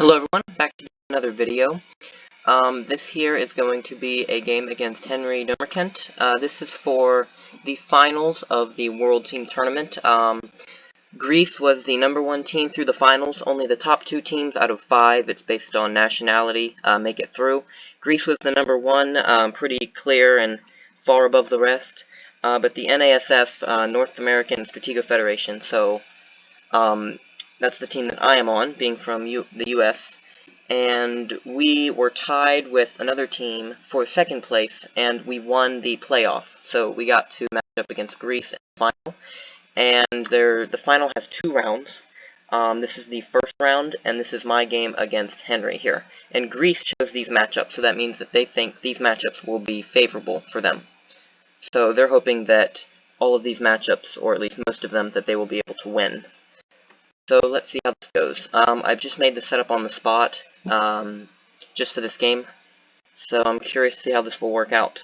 Hello everyone, back to another video. This here is going to be a game against Henry Domerkant. This is for the finals of the World Team Tournament. Greece was the #1 team through the finals. Only the top 2 teams out of 5, it's based on nationality, make it through. Greece was the #1, pretty clear and far above the rest. But the NASF, North American Stratego Federation, so that's the team that I am on, being from the US, and we were tied with another team for second place, and we won the playoff. So we got to match up against Greece in the final, and the final has 2 rounds. This is the first round, and this is my game against Henry here. And Greece chose these matchups, so that means that they think these matchups will be favorable for them. So they're hoping that all of these matchups, or at least most of them, that they will be able to win. So let's see how this goes. I've just made the setup on the spot, just for this game, so I'm curious to see how this will work out.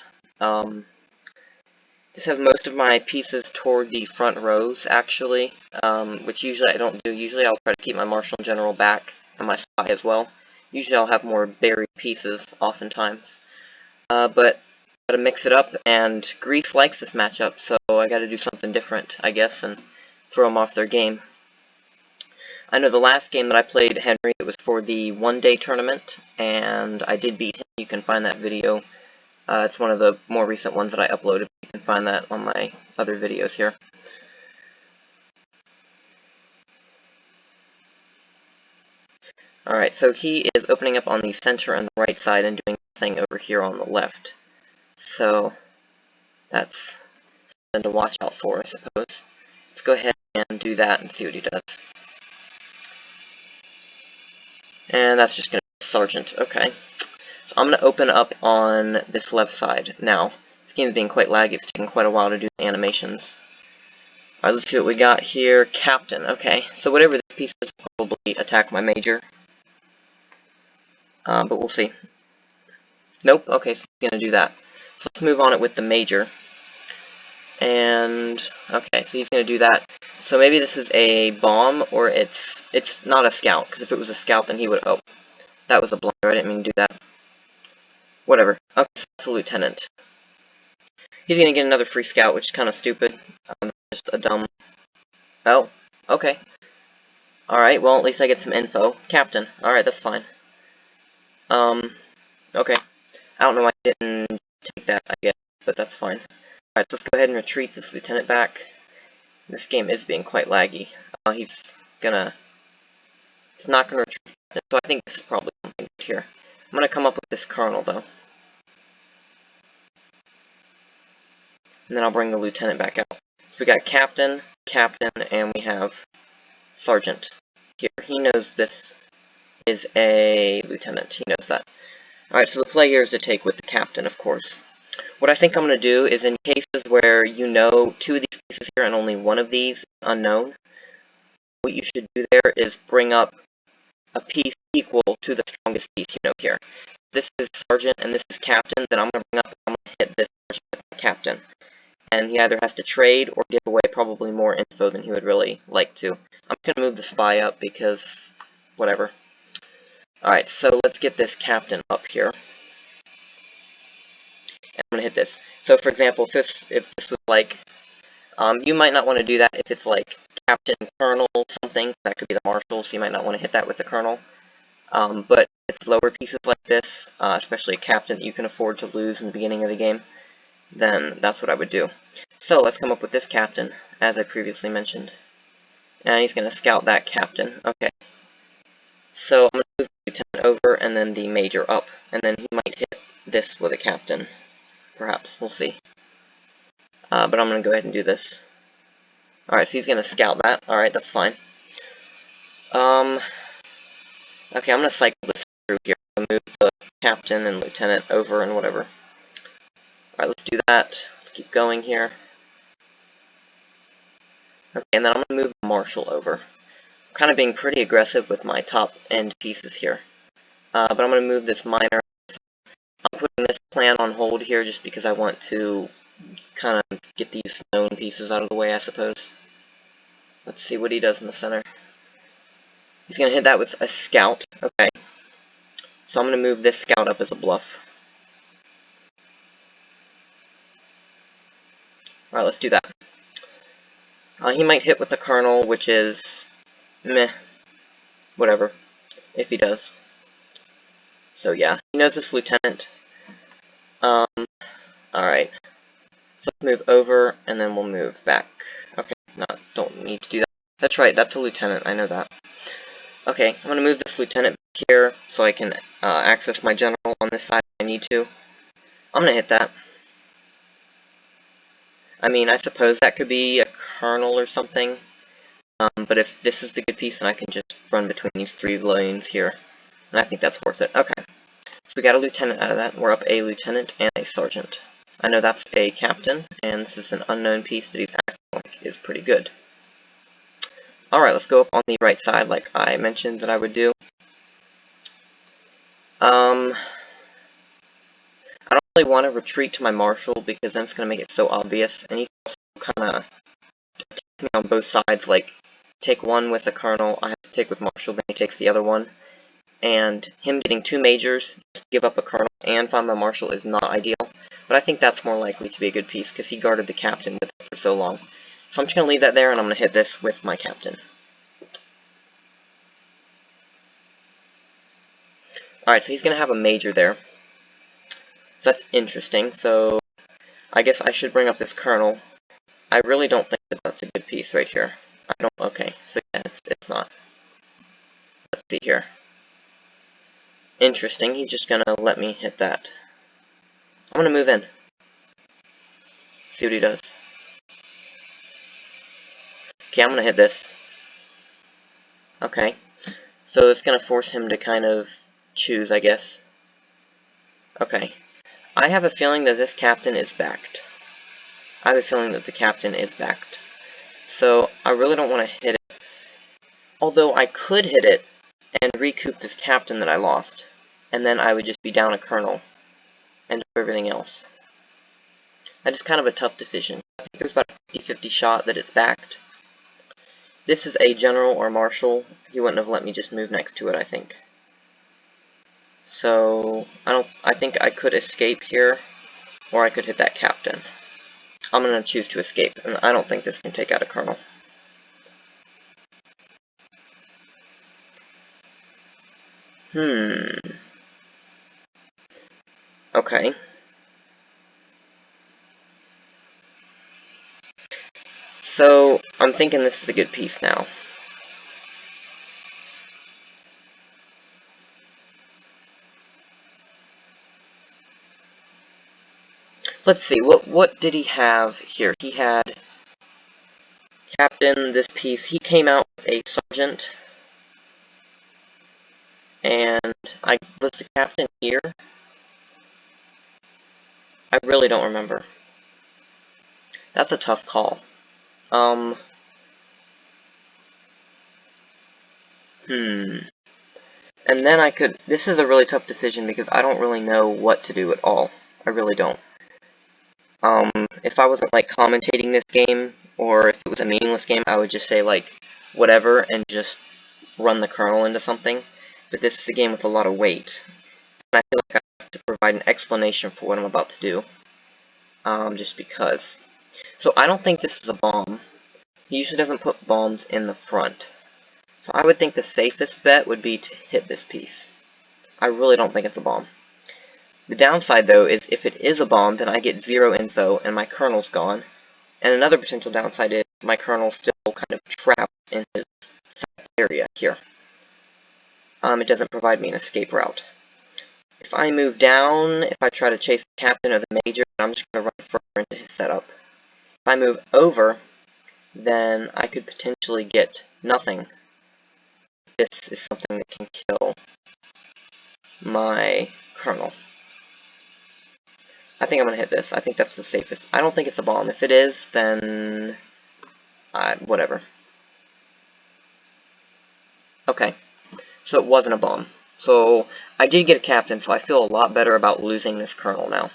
This has most of my pieces toward the front rows, actually, which usually I don't do. Usually I'll try to keep my Marshal and General back, and my spy as well. Usually I'll have more buried pieces, oftentimes. But gotta mix it up, and Greece likes this matchup, so I gotta do something different, I guess, and throw them off their game. I know the last game that I played Henry, it was for the one-day tournament, and I did beat him. You can find that video. It's one of the more recent ones that I uploaded. You can find that on my other videos here. Alright, so he is opening up on the center and the right side and doing a thing over here on the left. So that's something to watch out for, I suppose. Let's go ahead and do that and see what he does. And that's just going to be Sergeant. Okay. So I'm going to open up on this left side. Now, this game is being quite laggy. It's taking quite a while to do the animations. Alright, let's see what we got here. Captain. Okay. So whatever this piece is will probably attack my major. But we'll see. Nope. Okay, so he's going to do that. So let's move on it with the major. And, okay, so he's going to do that. So maybe this is a bomb, or it's not a scout, because if it was a scout, then he would, oh, that was a blunder, I didn't mean to do that. Whatever. Okay, so that's a lieutenant. He's going to get another free scout, which is kind of stupid. Just a dumb, oh, okay. Alright, well, at least I get some info. Captain. Alright, that's fine. Okay. I don't know why I didn't take that, I guess, but that's fine. Alright, so let's go ahead and retreat this lieutenant back. This game is being quite laggy. He's not gonna retreat, so I think this is probably something good here. I'm gonna come up with this colonel, though. And then I'll bring the lieutenant back out. So we got captain, and we have sergeant here. He knows this is a lieutenant. He knows that. Alright, so the play here is to take with the captain, of course. What I think I'm going to do is, in cases where you know 2 of these pieces here and only 1 of these is unknown, what you should do there is bring up a piece equal to the strongest piece you know here. This is sergeant and this is captain, then I'm going to bring up and I'm going to hit this sergeant with captain. And he either has to trade or give away probably more info than he would really like to. I'm going to move the spy up because whatever. Alright, so let's get this captain up here. And I'm going to hit this. So, for example, if this was like, you might not want to do that if it's like captain, colonel, something. That could be the marshal, so you might not want to hit that with the colonel. But if it's lower pieces like this, especially a captain that you can afford to lose in the beginning of the game, then that's what I would do. So, let's come up with this captain, as I previously mentioned. And he's going to scout that captain. Okay. So, I'm going to move the lieutenant over, and then the major up. And then he might hit this with a captain. Perhaps. We'll see. But I'm going to go ahead and do this. Alright, so he's going to scout that. Alright, that's fine. Okay, I'm going to cycle this through here. I'll move the captain and lieutenant over and whatever. Alright, let's do that. Let's keep going here. Okay, and then I'm going to move the marshal over. I'm kind of being pretty aggressive with my top end pieces here. But I'm going to move this minor. I'm putting this plan on hold here just because I want to kind of get these known pieces out of the way, I suppose. Let's see what he does in the center. He's going to hit that with a scout. Okay. So I'm going to move this scout up as a bluff. Alright, let's do that. He might hit with the colonel, which is meh. Whatever. If he does. So yeah, he knows this lieutenant. Alright. So let's move over, and then we'll move back. Okay, no, don't need to do that. That's right, that's a lieutenant, I know that. Okay, I'm going to move this lieutenant here, so I can access my general on this side if I need to. I'm going to hit that. I mean, I suppose that could be a colonel or something. But if this is the good piece, then I can just run between these 3 lanes here. And I think that's worth it. Okay. So we got a lieutenant out of that. We're up a lieutenant and a sergeant. I know that's a captain, and this is an unknown piece that he's acting like is pretty good. Alright, let's go up on the right side like I mentioned that I would do. I don't really want to retreat to my marshal because then it's going to make it so obvious, and he can also kind of attack me on both sides, like take one with the colonel, I have to take with marshal, then he takes the other one. And him getting 2 majors, give up a colonel, and find my marshal is not ideal. But I think that's more likely to be a good piece, because he guarded the captain with it for so long. So I'm just going to leave that there, and I'm going to hit this with my captain. Alright, so he's going to have a major there. So that's interesting. So I guess I should bring up this colonel. I really don't think that that's a good piece right here. I don't. Okay, so yeah, it's not. Let's see here. Interesting, he's just going to let me hit that. I'm going to move in. See what he does. Okay, I'm going to hit this. Okay. So it's going to force him to kind of choose, I guess. Okay. I have a feeling that this captain is backed. I have a feeling that the captain is backed. So I really don't want to hit it. Although I could hit it and recoup this captain that I lost. And then I would just be down a colonel. And do everything else. That is kind of a tough decision. I think there's about a 50-50 shot that it's backed. This is a general or marshal. He wouldn't have let me just move next to it, I think. So I think I could escape here, or I could hit that captain. I'm gonna choose to escape, and I don't think this can take out a colonel. Okay. So I'm thinking this is a good piece now. Let's see, what did he have here? He had captain, this piece. He came out with a sergeant. And was the captain here? I really don't remember. That's a tough call. And then I could, this is a really tough decision because I don't really know what to do at all. I really don't. If I wasn't, like, commentating this game, or if it was a meaningless game, I would just say, like, whatever, and just run the colonel into something. But this is a game with a lot of weight. And I feel like I have to provide an explanation for what I'm about to do. Just because. So I don't think this is a bomb. He usually doesn't put bombs in the front. So I would think the safest bet would be to hit this piece. I really don't think it's a bomb. The downside, though, is if it is a bomb, then I get 0 info and my colonel's gone. And another potential downside is my colonel's still kind of trapped in his area here. It doesn't provide me an escape route. If I move down, if I try to chase the captain or the major, I'm just going to run further into his setup. If I move over, then I could potentially get nothing. This is something that can kill my colonel. I think I'm going to hit this. I think that's the safest. I don't think it's a bomb. If it is, then whatever. Okay. So it wasn't a bomb. So I did get a captain, so I feel a lot better about losing this colonel now.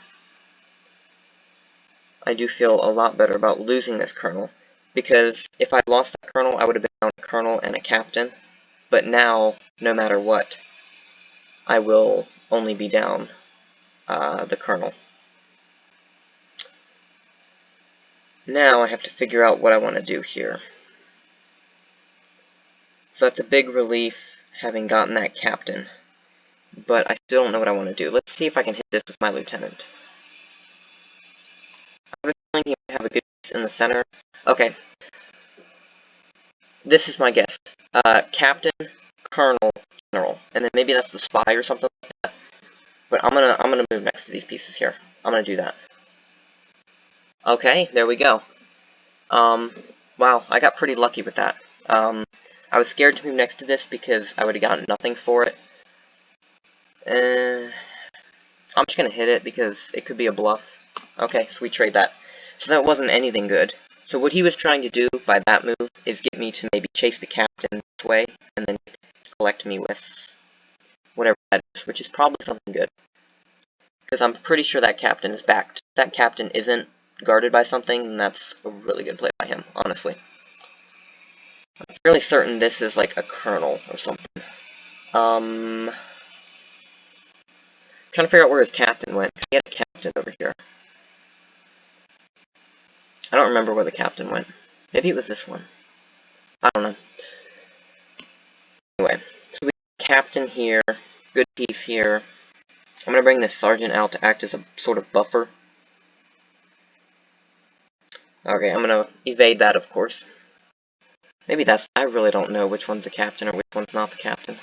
I do feel a lot better about losing this colonel, because if I lost that colonel, I would have been down a colonel and a captain, but now, no matter what, I will only be down the colonel. Now I have to figure out what I want to do here. So that's a big relief, having gotten that captain. But I still don't know what I want to do. Let's see if I can hit this with my lieutenant. I have a feeling he might have a good piece in the center. Okay. This is my guess. Captain, colonel, general. And then maybe that's the spy or something like that. But I'm gonna move next to these pieces here. I'm gonna do that. Okay, there we go. Wow, I got pretty lucky with that. I was scared to move next to this because I would have gotten nothing for it. I'm just gonna hit it because it could be a bluff. Okay, so we trade that. So that wasn't anything good. So what he was trying to do by that move is get me to maybe chase the captain this way, and then collect me with whatever that is, which is probably something good. Because I'm pretty sure that captain is backed. If that captain isn't guarded by something, then that's a really good play by him, honestly. I'm fairly certain this is like a colonel or something. Trying to figure out where his captain went, because he had a captain over here. I don't remember where the captain went. Maybe it was this one. I don't know. Anyway, so we have a captain here, good piece here. I'm going to bring this sergeant out to act as a sort of buffer. Okay, I'm going to evade that, of course. Maybe that's... I really don't know which one's the captain or which one's not the captain.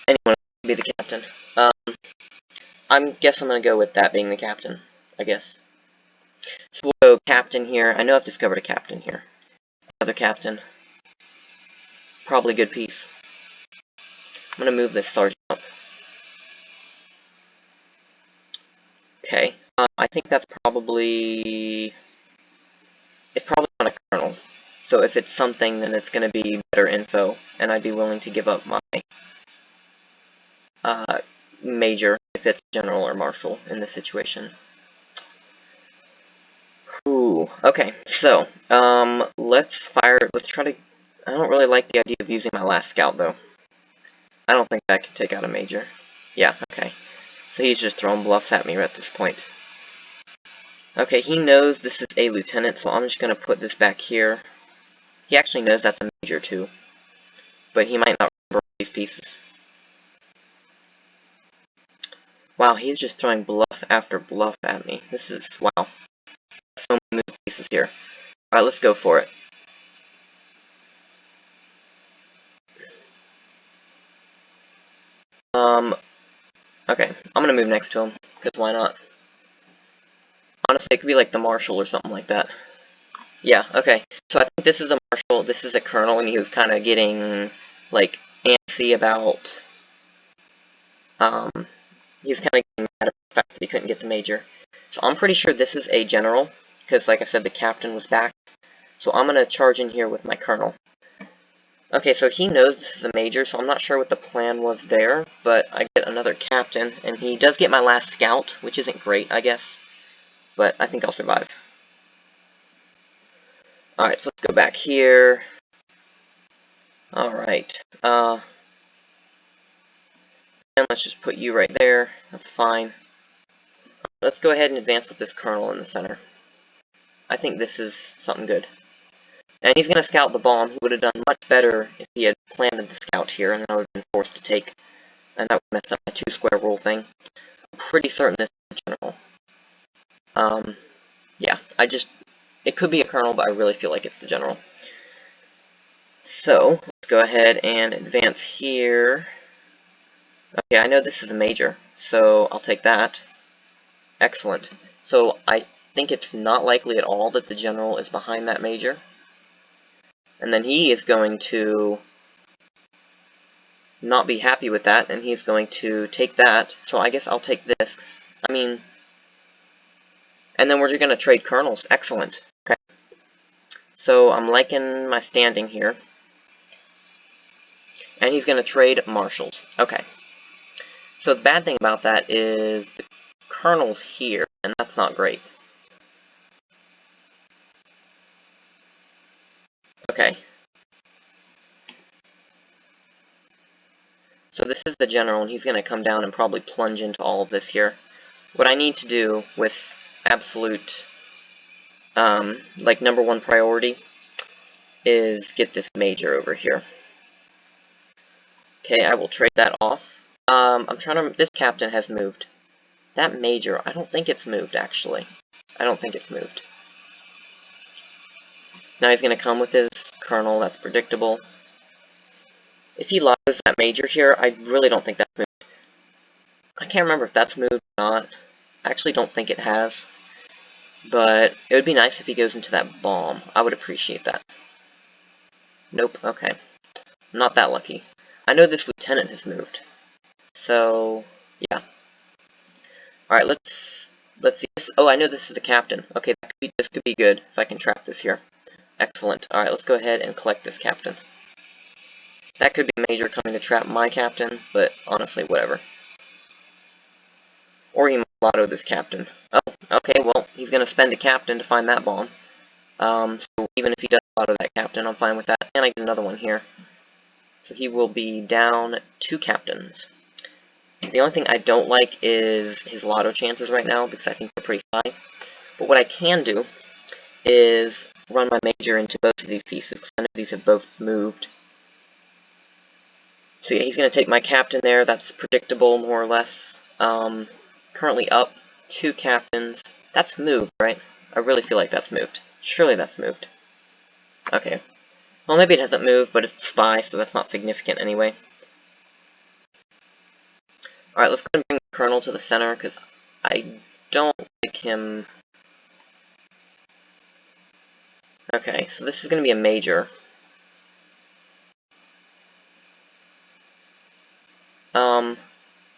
Anyone can be the captain. I guess I'm going to go with that being the captain, I guess. So we'll go captain here. I know I've discovered a captain here. Another captain. Probably a good piece. I'm going to move this sergeant up. Okay. I think that's probably... It's probably not a colonel. So if it's something, then it's going to be better info, and I'd be willing to give up my major if it's general or marshal in this situation. Ooh, okay, so, let's try to, I don't really like the idea of using my last scout, though. I don't think that can take out a major. Yeah, okay. So he's just throwing bluffs at me at this point. Okay, he knows this is a lieutenant, so I'm just going to put this back here. He actually knows that's a major, too. But he might not remember these pieces. Wow, he's just throwing bluff after bluff at me. This is, wow. So many move pieces here. Alright, let's go for it. Okay, I'm gonna move next to him, because why not? Honestly, it could be like the marshal or something like that. Yeah, okay. So I think this is a marshal, this is a colonel, and he was kind of getting, like, antsy about, he was kind of getting mad about the fact that he couldn't get the major. So I'm pretty sure this is a general, because like I said, the captain was back. So I'm gonna charge in here with my colonel. Okay, so he knows this is a major, so I'm not sure what the plan was there, but I get another captain, and he does get my last scout, which isn't great, I guess, but I think I'll survive. Alright, so let's go back here. Alright, and let's just put you right there, that's fine. Let's go ahead and advance with this colonel in the center. I think this is something good. And he's going to scout the bomb. He would have done much better if he had planted the scout here, and then I would have been forced to take, and that would have messed up my 2-square rule thing. I'm pretty certain this is a general. Yeah, it could be a colonel, but I really feel like it's the general. So, let's go ahead and advance here. Okay, I know this is a major, so I'll take that. Excellent. So, I think it's not likely at all that the general is behind that major. And then he is going to not be happy with that, and he's going to take that. So I guess I'll take this. I mean, and then we're just going to trade colonels. Excellent. Okay. So I'm liking my standing here. And he's going to trade marshals. Okay. So the bad thing about that is the colonel's here, and that's not great. Okay. So this is the general, and he's going to come down and probably plunge into all of this here. What I need to do with absolute, like, #1 priority is get this major over here. Okay, I will trade that off. I'm trying to... This captain has moved. That major, I don't think it's moved, actually. I don't think it's moved. Now he's going to come with his colonel, that's predictable. If he loses that major here, I really don't think that's moved. I can't remember if that's moved or not. I actually don't think it has. But it would be nice if he goes into that bomb. I would appreciate that. Nope, okay. I'm not that lucky. I know this lieutenant has moved. So, yeah. Alright, let's see this. Oh, I know this is a captain. Okay, this could be good if I can trap this here. Excellent. Alright, let's go ahead and collect this captain. That could be a major coming to trap my captain, but honestly, whatever. Or he might lotto this captain. Oh, okay, well, he's going to spend a captain to find that bomb. So even if he does lotto that captain, I'm fine with that. And I get another one here. So he will be down 2 captains. The only thing I don't like is his lotto chances right now, because I think they're pretty high. But what I can do is run my major into both of these pieces, because I know these have both moved. So yeah, he's going to take my captain there. That's predictable, more or less. Currently up 2 captains. That's moved, right? I really feel like that's moved. Surely that's moved. Okay. Well, maybe it hasn't moved, but it's the spy, so that's not significant anyway. Alright, let's go and bring the colonel to the center, because I don't like him. Okay, so this is going to be a major.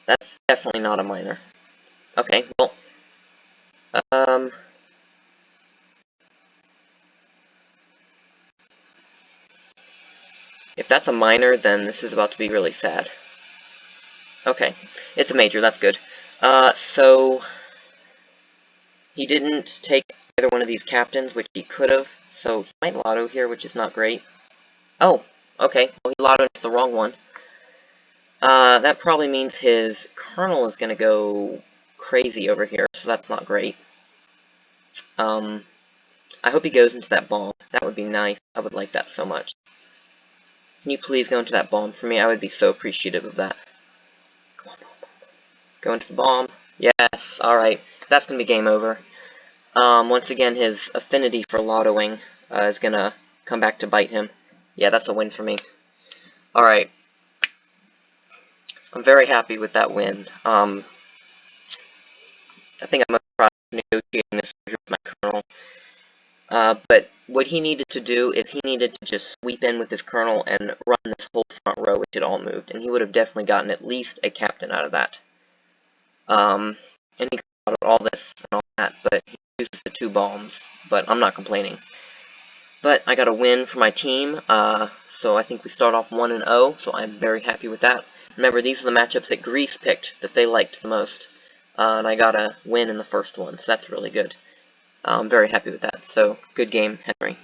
That's definitely not a minor. Okay, well, if that's a minor, then this is about to be really sad. Okay, it's a major, that's good. So, he didn't take either one of these captains, which he could have, so he might lotto here, which is not great. Oh, okay, well, he lottoed into the wrong one. That probably means his colonel is going to go crazy over here, so that's not great. I hope he goes into that bomb. That would be nice. I would like that so much. Can you please go into that bomb for me? I would be so appreciative of that. Come on, bomb. Go into the bomb. Yes, alright. That's going to be game over. Once again, his affinity for lottoing is going to come back to bite him. Yeah, that's a win for me. Alright. I'm very happy with that win. I think I'm proud of negotiating this with my colonel. But what he needed to do is he needed to just sweep in with his colonel and run this whole front row, which had all moved, and he would have definitely gotten at least a captain out of that. And he got all this and all that, but he uses the 2 bombs, but I'm not complaining. But I got a win for my team, so I think we start off 1-0, so I'm very happy with that. Remember, these are the matchups that Greece picked, that they liked the most, and I got a win in the first one, so that's really good. I'm very happy with that, so good game, Henry.